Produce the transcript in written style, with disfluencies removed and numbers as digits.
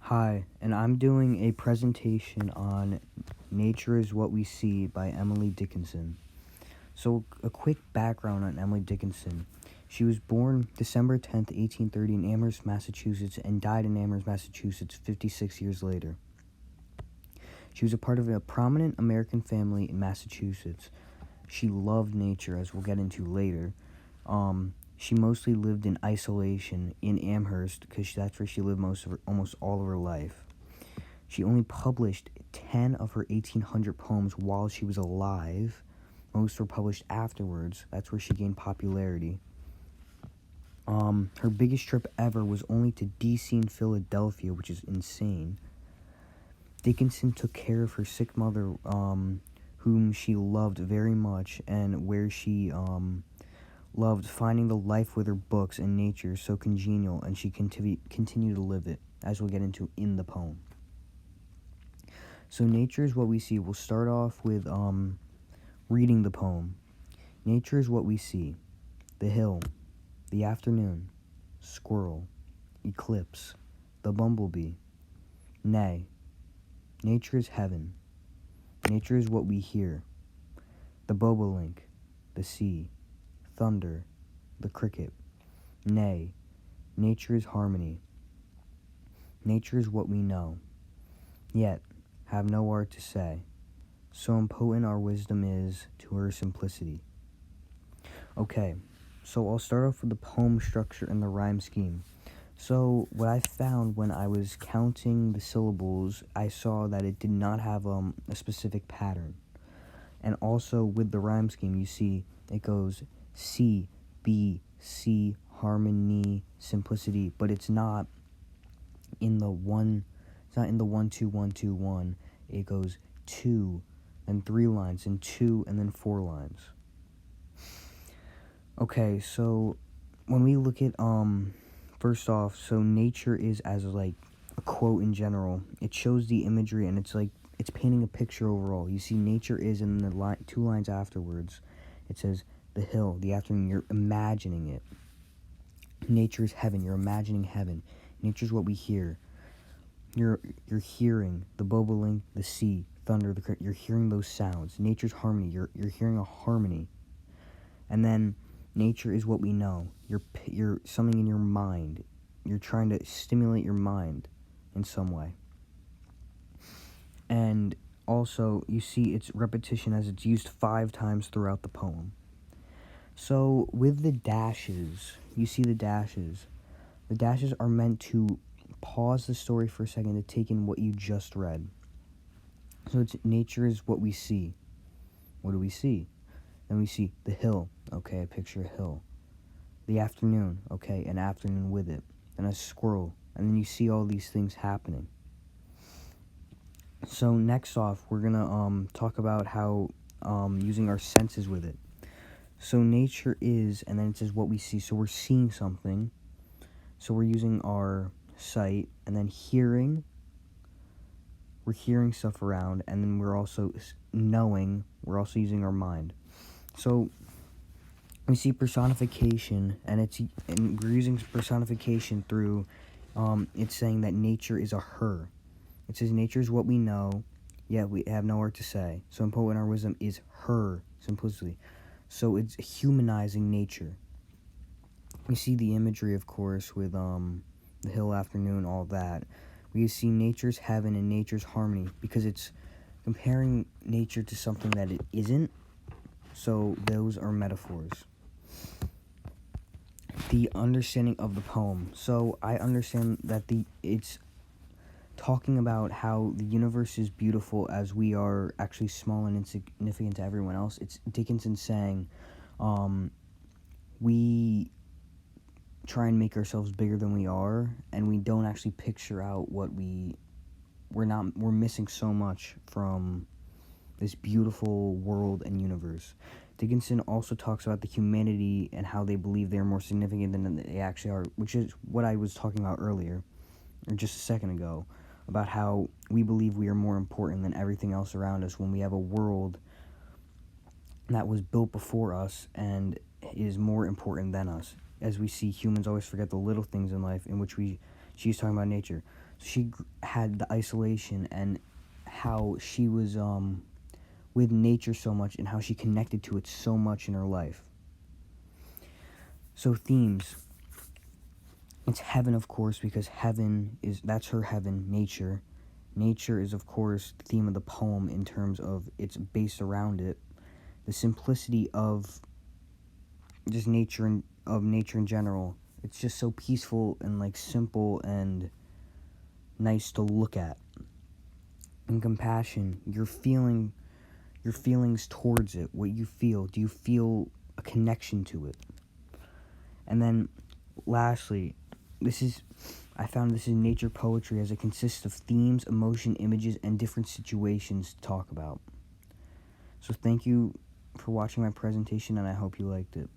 Hi, and I'm doing a presentation on Nature is What We See by Emily Dickinson. So, a quick background on Emily Dickinson. She was born December 10th, 1830 in Amherst, Massachusetts, and died in Amherst, Massachusetts 56 years later. She was a part of a prominent American family in Massachusetts. She loved nature, as we'll get into later. She mostly lived in isolation in Amherst because that's where she lived almost all of her life. She only published 10 of her 1,800 poems while she was alive. Most were published afterwards. That's where she gained popularity. Her biggest trip ever was only to D.C. and Philadelphia, which is insane. Dickinson took care of her sick mother, whom she loved very much, and where she loved finding the life with her books and nature so congenial, and she continued to live it, as we'll get into in the poem. So nature is what we see. We'll start off with reading the poem. Nature is what we see. The hill, the afternoon, squirrel, eclipse, the bumblebee. Nay, nature is heaven. Nature is what we hear. The bobolink, the sea, thunder, the cricket. Nay, nature is harmony. Nature is what we know, yet have no art to say. So impotent our wisdom is to her simplicity. Okay, so I'll start off with the poem structure and the rhyme scheme. So what I found when I was counting the syllables, I saw that it did not have a specific pattern. And also with the rhyme scheme, you see it goes C, B, C, harmony, simplicity, but it's not in the 1, 2, 1, 2, 1. It goes 2, then 3 lines, and 2, and then 4 lines. Okay, so when we look at first off, so nature is as like a quote in general. It shows the imagery, and it's painting a picture overall. You see nature is, in the 2 lines afterwards, it says the hill, the afternoon. You're imagining it. Nature is heaven. You're imagining heaven. Nature is what we hear. You're hearing the bobolink, the sea, thunder, the cricket. You're hearing those sounds. Nature's harmony. You're hearing a harmony. And then nature is what we know. You're something in your mind. You're trying to stimulate your mind in some way. And also, you see its repetition as it's used 5 times throughout the poem. So with the dashes, you see the dashes. The dashes are meant to pause the story for a second to take in what you just read. So it's nature is what we see. What do we see? Then we see the hill. Okay, I picture a hill. The afternoon. Okay, an afternoon with it. Then a squirrel. And then you see all these things happening. So next off, we're going to talk about how using our senses with it. So nature is, and then it says what we see. So we're seeing something. So we're using our sight, and then hearing. We're hearing stuff around, and then we're also knowing. We're also using our mind. So we see personification, and we're using personification through it's saying that nature is a her. It says nature is what we know, yet we have no art to say. So impotent our wisdom is her simplicity. So it's humanizing nature. We see the imagery, of course, with the hill, afternoon, all that. We see nature's heaven and nature's harmony because it's comparing nature to something that it isn't. So those are metaphors. The understanding of the poem. So I understand that it's talking about how the universe is beautiful as we are actually small and insignificant to everyone else. It's Dickinson saying we try and make ourselves bigger than we are, and we don't actually picture out what we're missing so much from this beautiful world and universe. Dickinson also talks about the humanity and how they believe they're more significant than they actually are, which is what I was talking about earlier, or just a second ago, about how we believe we are more important than everything else around us when we have a world that was built before us and is more important than us. As we see, humans always forget the little things in life in which we She was talking about nature. So she had the isolation and how she was with nature so much and how she connected to it so much in her life. So themes. It's heaven, of course, because that's her heaven, nature. Nature is, of course, the theme of the poem in terms of it's based around it. The simplicity of just nature in general. It's just so peaceful and like simple and nice to look at. And compassion, your feelings towards it, what you feel. Do you feel a connection to it? And then lastly, I found this is nature poetry as it consists of themes, emotion, images, and different situations to talk about. So thank you for watching my presentation, and I hope you liked it.